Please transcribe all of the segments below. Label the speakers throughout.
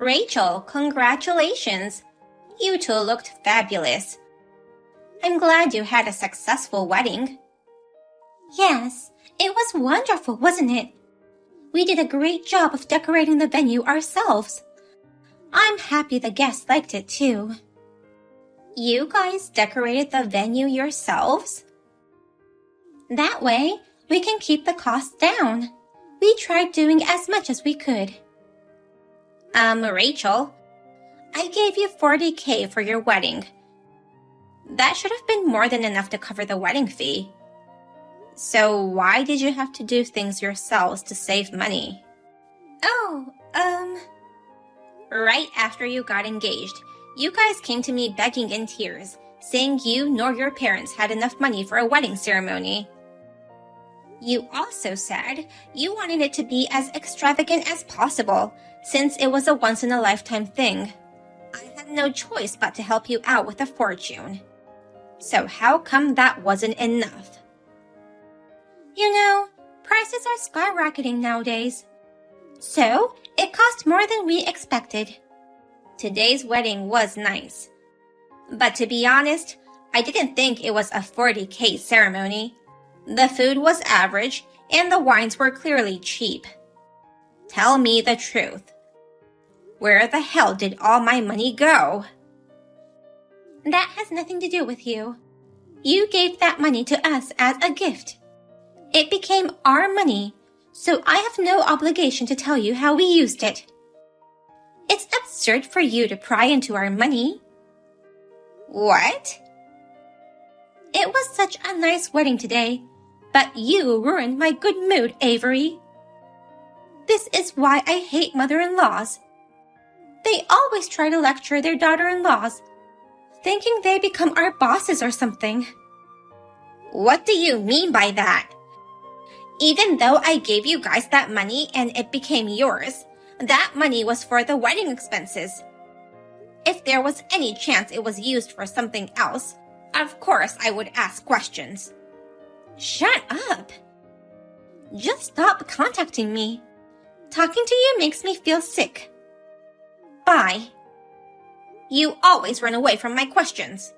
Speaker 1: Rachel, congratulations! You two looked fabulous. I'm glad you had a successful wedding. Yes, it was wonderful, wasn't it? We did a great job of decorating the venue ourselves. I'm happy the guests liked it too. You guys decorated the venue yourselves? That way, we can keep the costs down. We tried doing as much as we could. Rachel, I gave you $40,000 for your wedding. That should have been more than enough to cover the wedding fee. So why did you have to do things yourselves to save money? Right after you got engaged, you guys came to me begging in tears, saying you nor your parents had enough money for a wedding ceremony. You also said you wanted it to be as extravagant as possible, since it was a once-in-a-lifetime thing. I had no choice but to help you out with a fortune. So how come that wasn't enough? You know, prices are skyrocketing nowadays. So, it cost more than we expected. Today's wedding was nice. But to be honest, I didn't think it was a $40,000 ceremony. The food was average, and the wines were clearly cheap. Tell me the truth. Where the hell did all my money go? That has nothing to do with you. You gave that money to us as a gift. It became our money, so I have no obligation to tell you how we used it. It's absurd for you to pry into our money. What? It was such a nice wedding today, but you ruined my good mood, Avery. This is why I hate mother-in-laws. They always try to lecture their daughter-in-laws, thinking they become our bosses or something. What do you mean by that? Even though I gave you guys that money and it became yours, that money was for the wedding expenses. If there was any chance it was used for something else, of course I would ask questions. Shut up! Just stop contacting me. Talking to you makes me feel sick. Bye. You always run away from my questions.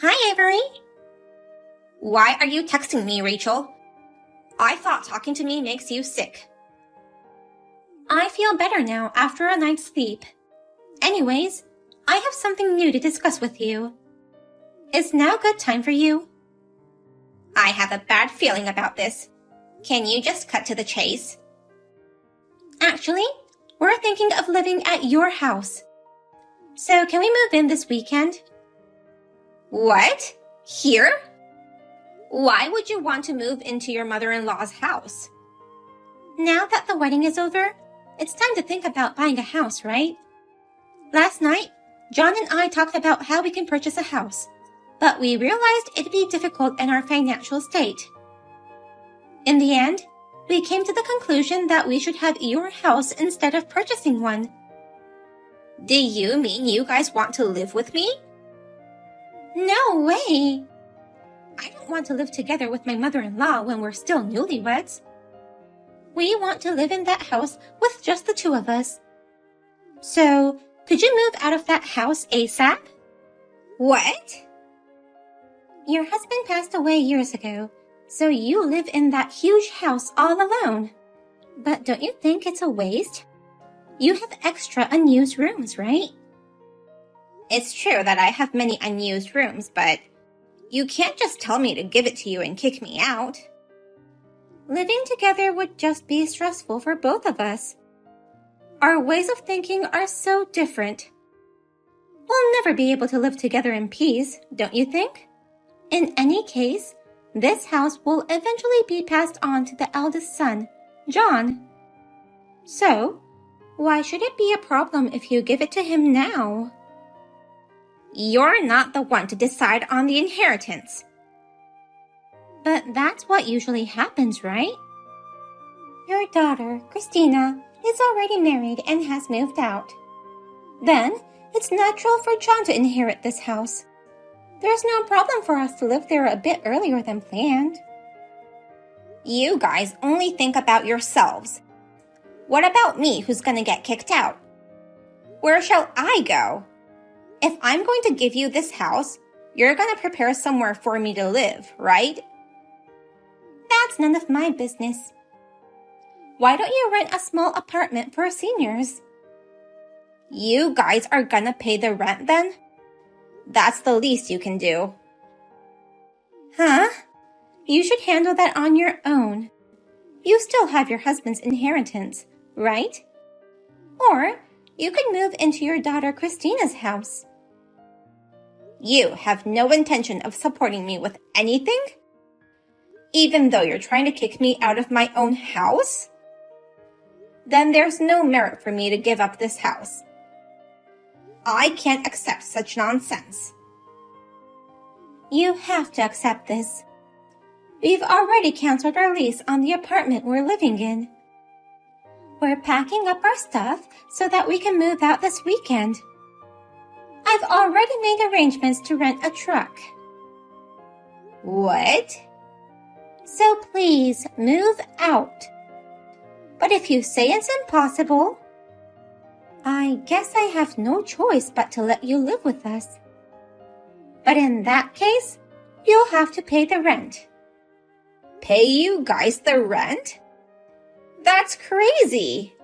Speaker 1: Hi, Avery. Why are you texting me, Rachel? I thought talking to me makes you sick. I feel better now after a night's sleep. Anyways, I have something new to discuss with you. Is now a good time for you? I have a bad feeling about this. Can you just cut to the chase? Actually, we're thinking of living at your house. So can we move in this weekend? What? Here? Why would you want to move into your mother-in-law's house? Now that the wedding is over, it's time to think about buying a house, right? Last night, John and I talked about how we can purchase a house, but we realized it'd be difficult in our financial state. In the end, we came to the conclusion that we should have your house instead of purchasing one. Do you mean you guys want to live with me? No way! I don't want to live together with my mother-in-law when we're still newlyweds. We want to live in that house with just the two of us. So, could you move out of that house ASAP? What? Your husband passed away years ago, so you live in that huge house all alone. But don't you think it's a waste? You have extra unused rooms, right? It's true that I have many unused rooms, but you can't just tell me to give it to you and kick me out. Living together would just be stressful for both of us. Our ways of thinking are so different. We'll never be able to live together in peace, don't you think? In any case, this house will eventually be passed on to the eldest son, John. So, why should it be a problem if you give it to him now? You're not the one to decide on the inheritance. But that's what usually happens, right? Your daughter, Christina, is already married and has moved out. Then, it's natural for John to inherit this house. There's no problem for us to live there a bit earlier than planned. You guys only think about yourselves. What about me who's gonna get kicked out? Where shall I go? If I'm going to give you this house, you're gonna prepare somewhere for me to live, right? That's none of my business. Why don't you rent a small apartment for seniors? You guys are gonna pay the rent then? That's the least you can do. Huh? You should handle that on your own. You still have your husband's inheritance, right? Or you could move into your daughter Christina's house. You have no intention of supporting me with anything? Even though you're trying to kick me out of my own house? Then there's no merit for me to give up this house. I can't accept such nonsense. You have to accept this. We've already canceled our lease on the apartment we're living in. We're packing up our stuff so that we can move out this weekend. I've already made arrangements to rent a truck. What? So please move out. But if you say it's impossible, I guess I have no choice but to let you live with us. But in that case, you'll have to pay the rent. Pay you guys the rent? That's crazy.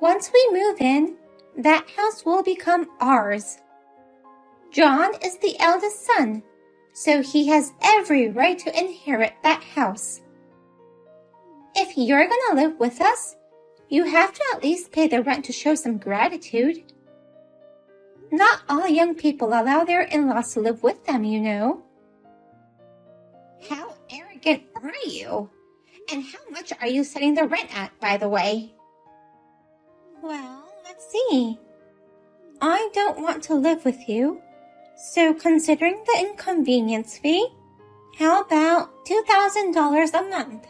Speaker 1: Once we move in, that house will become ours. John is the eldest son, so he has every right to inherit that house. If you're gonna live with us, you have to at least pay the rent to show some gratitude. Not all young people allow their in-laws to live with them, you know. How arrogant are you? And how much are you setting the rent at, by the way? Well, let's see. I don't want to live with you, so considering the inconvenience fee, how about $2,000 a month?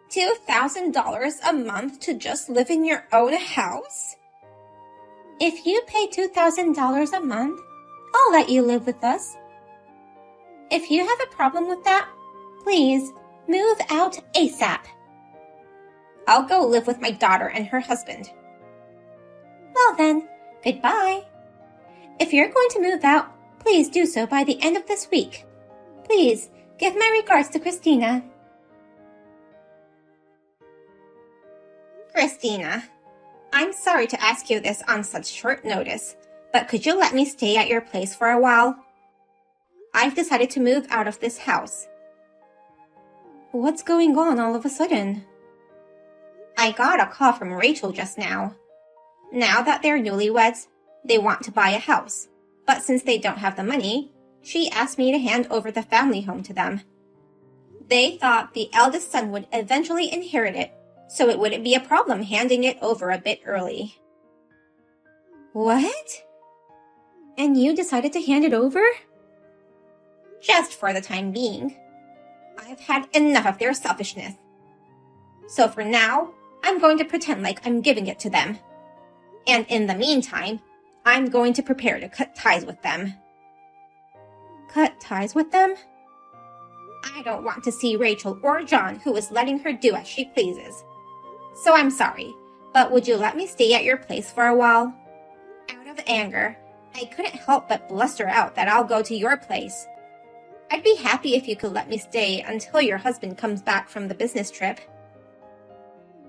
Speaker 1: $2,000 a month to just live in your own house? If you pay $2,000 a month, I'll let you live with us. If you have a problem with that, please move out ASAP. I'll go live with my daughter and her husband. Well then, goodbye. If you're going to move out, please do so by the end of this week. Please give my regards to Christina. Christina, I'm sorry to ask you this on such short notice, but could you let me stay at your place for a while? I've decided to move out of this house. What's going on all of a sudden? I got a call from Rachel just now. Now that they're newlyweds, they want to buy a house, but since they don't have the money, she asked me to hand over the family home to them. They thought the eldest son would eventually inherit it, so it wouldn't be a problem handing it over a bit early. What? And you decided to hand it over? Just for the time being. I've had enough of their selfishness. So for now, I'm going to pretend like I'm giving it to them. And in the meantime, I'm going to prepare to cut ties with them. Cut ties with them? I don't want to see Rachel or John, who is letting her do as she pleases. So I'm sorry, but would you let me stay at your place for a while? Out of anger, I couldn't help but bluster out that I'll go to your place. I'd be happy if you could let me stay until your husband comes back from the business trip.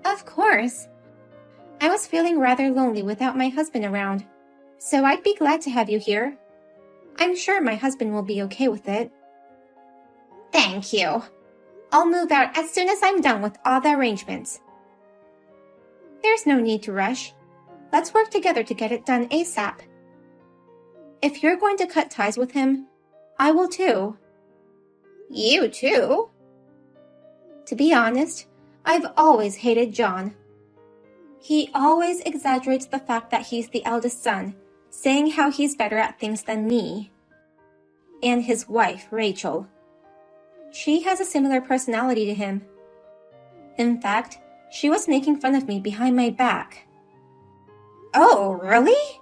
Speaker 1: Of course. I was feeling rather lonely without my husband around, so I'd be glad to have you here. I'm sure my husband will be okay with it. Thank you. I'll move out as soon as I'm done with all the arrangements. There's no need to rush. Let's work together to get it done ASAP. If you're going to cut ties with him, I will too. You too? To be honest, I've always hated John. He always exaggerates the fact that he's the eldest son, saying how he's better at things than me. And his wife, Rachel. She has a similar personality to him. In fact, she was making fun of me behind my back. Oh, really?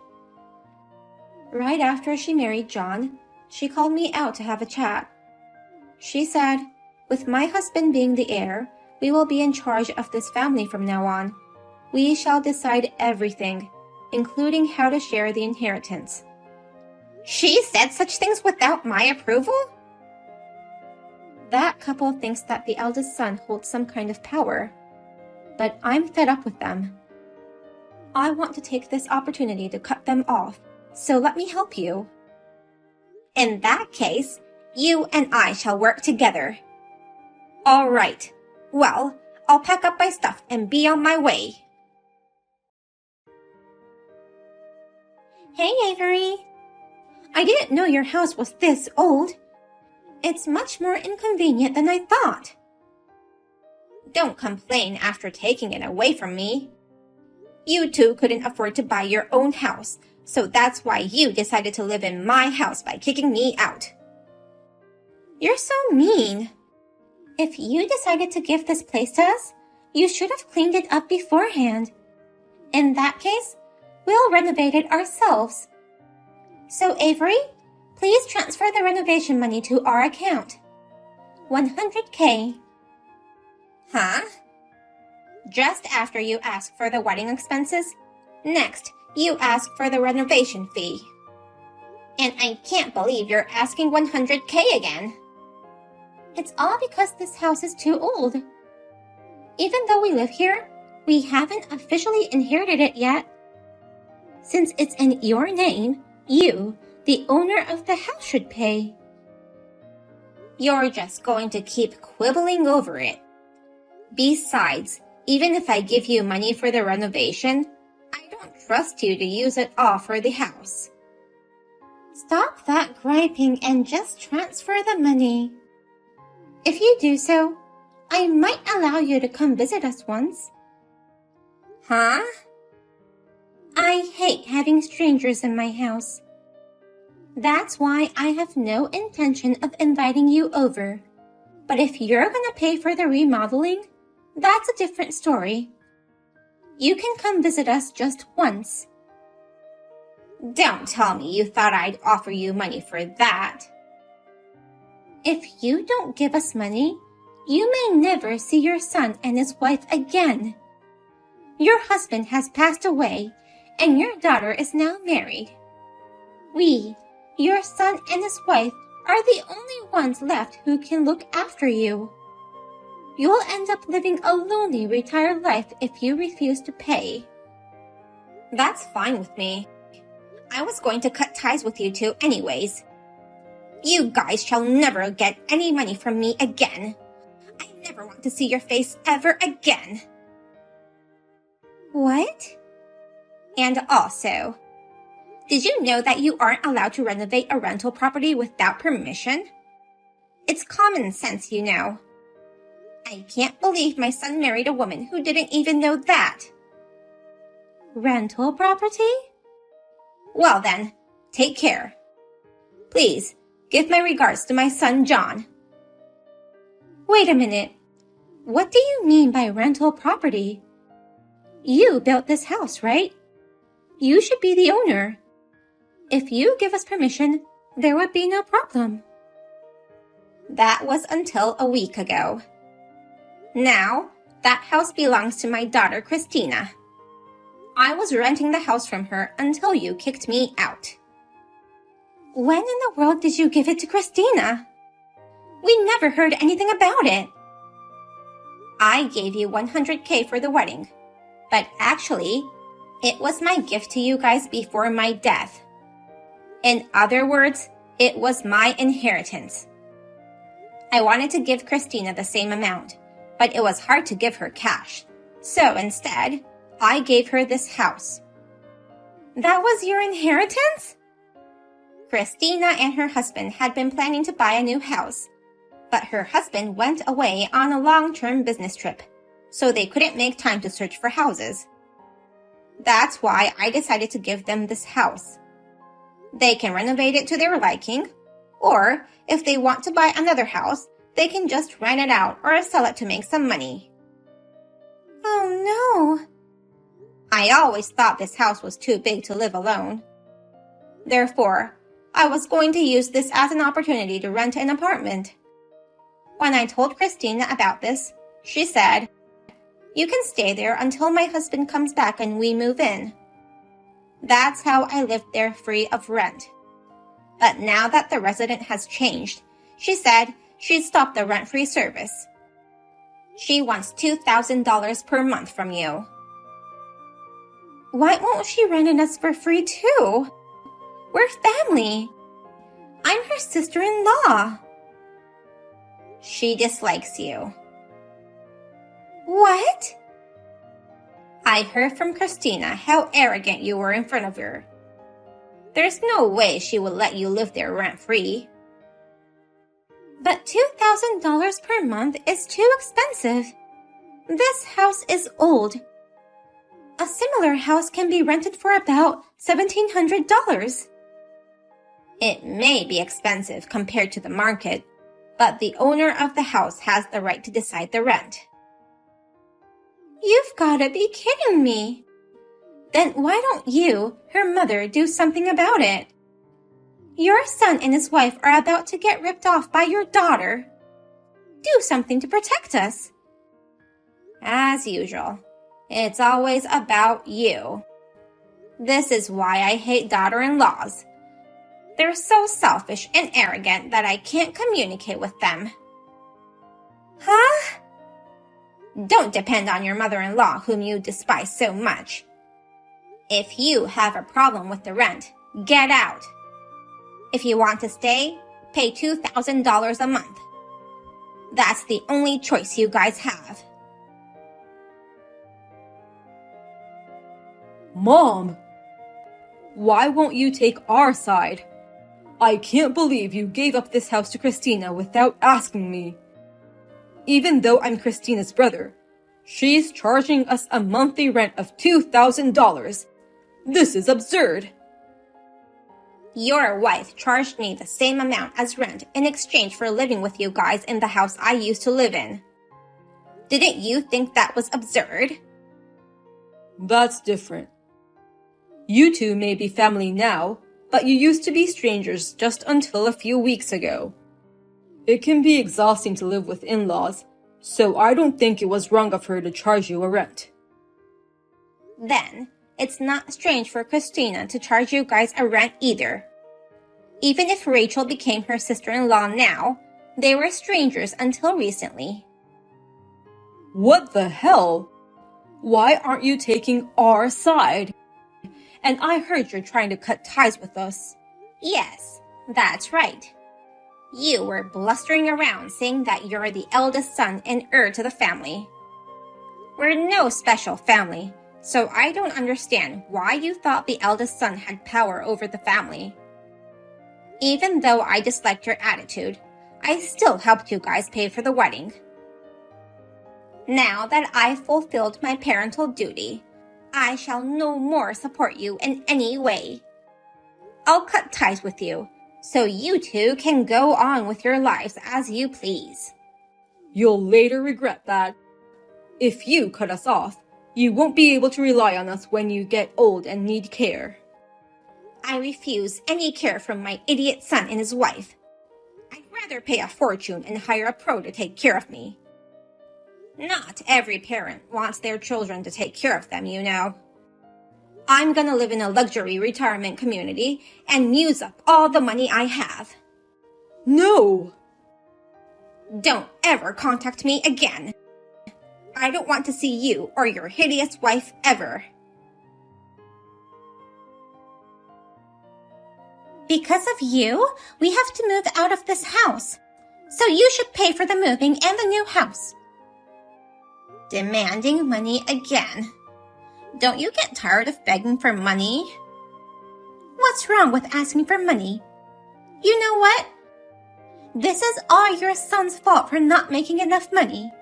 Speaker 1: Right after she married John, she called me out to have a chat. She said, with my husband being the heir, We will be in charge of this family from now on. We shall decide everything, including how to share the inheritance. She said such things without my approval? That couple thinks that the eldest son holds some kind of power, but I'm fed up with them. I want to take this opportunity to cut them off, so let me help you. In that case, you and I shall work together. All right. Well, I'll pack up my stuff and be on my way. Hey, Avery. I didn't know your house was this old. It's much more inconvenient than I thought. Don't complain after taking it away from me. You two couldn't afford to buy your own house, so that's why you decided to live in my house by kicking me out. You're so mean. If you decided to give this place to us, you should have cleaned it up beforehand. In that case, we'll renovate it ourselves. So, Avery, please transfer the renovation money to our account. $100K. Huh? Just after you ask for the wedding expenses, next you ask for the renovation fee. And I can't believe you're asking $100K again. It's all because this house is too old. Even though we live here, we haven't officially inherited it yet. Since it's in your name, you, the owner of the house, should pay. You're just going to keep quibbling over it. Besides, even if I give you money for the renovation, I don't trust you to use it all for the house. Stop that griping and just transfer the money. If you do so, I might allow you to come visit us once. Huh? I hate having strangers in my house. That's why I have no intention of inviting you over. But if you're gonna pay for the remodeling, that's a different story. You can come visit us just once. Don't tell me you thought I'd offer you money for that. If you don't give us money, you may never see your son and his wife again. Your husband has passed away, and your daughter is now married. We, your son and his wife, are the only ones left who can look after you. You'll end up living a lonely retired life if you refuse to pay. That's fine with me. I was going to cut ties with you two anyways. You guys shall never get any money from me again. I never want to see your face ever again. What? And also, did you know that you aren't allowed to renovate a rental property without permission? It's common sense, you know. I can't believe my son married a woman who didn't even know that. Rental property? Well then, take care. Please, give my regards to my son John. Wait a minute. What do you mean by rental property? You built this house, right? You should be the owner. If you give us permission, there would be no problem. That was until a week ago. Now, that house belongs to my daughter Christina. I was renting the house from her until you kicked me out. When in the world did you give it to Christina? We never heard anything about it. I gave you $100K for the wedding, but actually, it was my gift to you guys before my death. In other words, it was my inheritance. I wanted to give Christina the same amount, but it was hard to give her cash. So instead, I gave her this house. That was your inheritance? Christina and her husband had been planning to buy a new house, but her husband went away on a long-term business trip, so they couldn't make time to search for houses. That's why I decided to give them this house. They can renovate it to their liking, or if they want to buy another house, they can just rent it out or sell it to make some money. Oh no! I always thought this house was too big to live alone. Therefore, I was going to use this as an opportunity to rent an apartment. When I told Christina about this, She said, "You can stay there until my husband comes back and we move in." That's how I lived there free of rent. But now that the resident has changed, she said she'd stop the rent-free service. She wants $2,000 per month from you. Why won't she rent us for free too? We're family. I'm her sister-in-law. She dislikes you. What? I heard from Christina how arrogant you were in front of her. There's no way she would let you live there rent-free. But $2,000 per month is too expensive. This house is old. A similar house can be rented for about $1,700. It may be expensive compared to the market, but the owner of the house has the right to decide the rent. You've gotta be kidding me. Then why don't you, her mother, do something about it? Your son and his wife are about to get ripped off by your daughter. Do something to protect us. As usual, it's always about you. This is why I hate daughter-in-laws. They're so selfish and arrogant that I can't communicate with them. Huh? Don't depend on your mother-in-law whom you despise so much. If you have a problem with the rent, get out. If you want to stay, pay $2,000 a month. That's the only choice you guys have.
Speaker 2: Mom! Why won't you take our side? I can't believe you gave up this house to Christina without asking me. Even though I'm Christina's brother, she's charging us a monthly rent of $2,000. This is absurd.
Speaker 1: Your wife charged me the same amount as rent in exchange for living with you guys in the house I used to live in. Didn't you think that was absurd?
Speaker 2: That's different. You two may be family now, but you used to be strangers just until a few weeks ago. It can be exhausting to live with in-laws, so I don't think it was wrong of her to charge you a rent.
Speaker 1: Then, it's not strange for Christina to charge you guys a rent either. Even if Rachel became her sister-in-law now, they were strangers until recently.
Speaker 2: What the hell? Why aren't you taking our side? And I heard you're trying to cut ties with us.
Speaker 1: Yes, that's right. You were blustering around saying that you're the eldest son and heir to the family. We're no special family, so I don't understand why you thought the eldest son had power over the family. Even though I disliked your attitude, I still helped you guys pay for the wedding. Now that I've fulfilled my parental duty, I shall no more support you in any way. I'll cut ties with you, so you two can go on with your lives as you please.
Speaker 2: You'll later regret that. If you cut us off, you won't be able to rely on us when you get old and need care.
Speaker 1: I refuse any care from my idiot son and his wife. I'd rather pay a fortune and hire a pro to take care of me. Not every parent wants their children to take care of them, you know. I'm gonna live in a luxury retirement community and use up all the money I have.
Speaker 2: No!
Speaker 1: Don't ever contact me again. I don't want to see you or your hideous wife ever. Because of you, we have to move out of this house. So you should pay for the moving and the new house. Demanding money again. Don't you get tired of begging for money? What's wrong with asking for money? You know what? This is all your son's fault for not making enough money.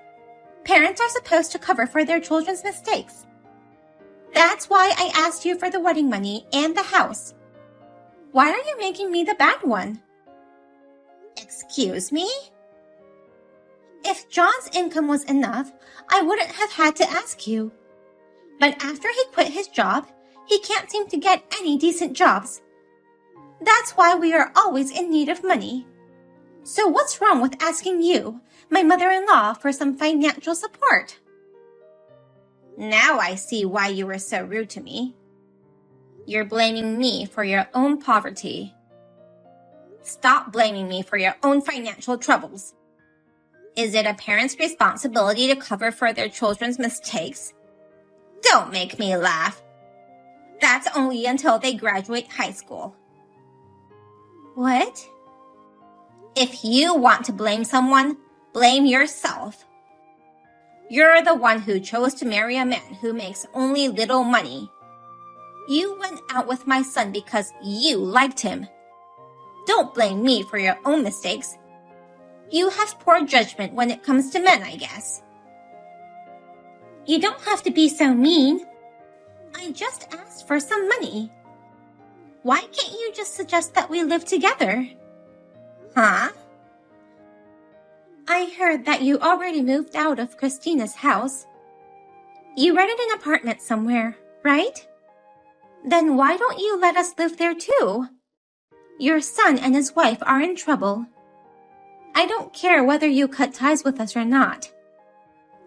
Speaker 1: Parents are supposed to cover for their children's mistakes. That's why I asked you for the wedding money and the house. Why are you making me the bad one? Excuse me? If John's income was enough, I wouldn't have had to ask you. But after he quit his job, he can't seem to get any decent jobs. That's why we are always in need of money. So what's wrong with asking you, my mother-in-law, for some financial support? Now I see why you were so rude to me. You're blaming me for your own poverty. Stop blaming me for your own financial troubles. Is it a parent's responsibility to cover for their children's mistakes? Don't make me laugh. That's only until they graduate high school. What? If you want to blame someone, blame yourself. You're the one who chose to marry a man who makes only little money. You went out with my son because you liked him. Don't blame me for your own mistakes. You have poor judgment when it comes to men, I guess. You don't have to be so mean. I just asked for some money. Why can't you just suggest that we live together? Huh? I heard that you already moved out of Christina's house. You rented an apartment somewhere, right? Then why don't you let us live there too? Your son and his wife are in trouble. I don't care whether you cut ties with us or not.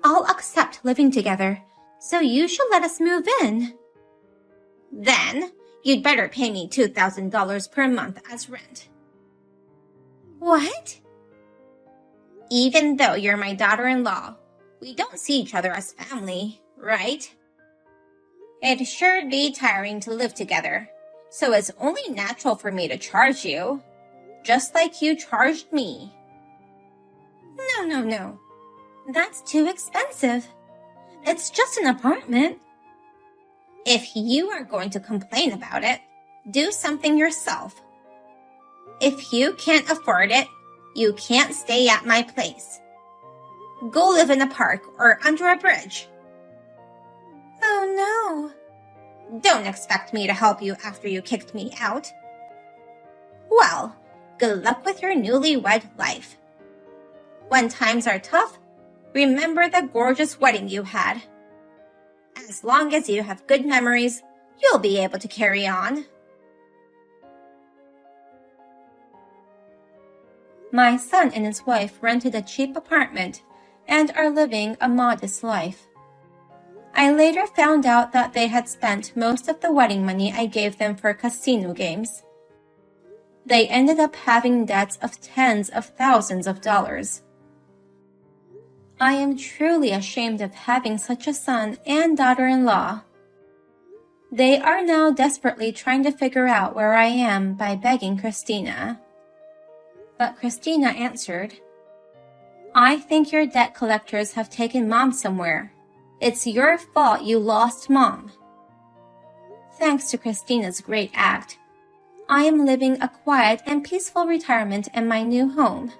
Speaker 1: I'll accept living together, so you should let us move in. Then, you'd better pay me $2,000 per month as rent. What? Even though you're my daughter-in-law, we don't see each other as family, right? It'd sure be tiring to live together, so it's only natural for me to charge you, just like you charged me. No. That's too expensive. It's just an apartment. If you are going to complain about it, do something yourself. If you can't afford it, you can't stay at my place. Go live in a park or under a bridge. Oh no. Don't expect me to help you after you kicked me out. Well, good luck with your newlywed life. When times are tough, remember the gorgeous wedding you had. As long as you have good memories, you'll be able to carry on. My son and his wife rented a cheap apartment and are living a modest life. I later found out that they had spent most of the wedding money I gave them for casino games. They ended up having debts of tens of thousands of dollars. I am truly ashamed of having such a son and daughter-in-law. They are now desperately trying to figure out where I am by begging Christina. But Christina answered, I think your debt collectors have taken Mom somewhere. It's your fault you lost Mom. Thanks to Christina's great act, I am living a quiet and peaceful retirement in my new home.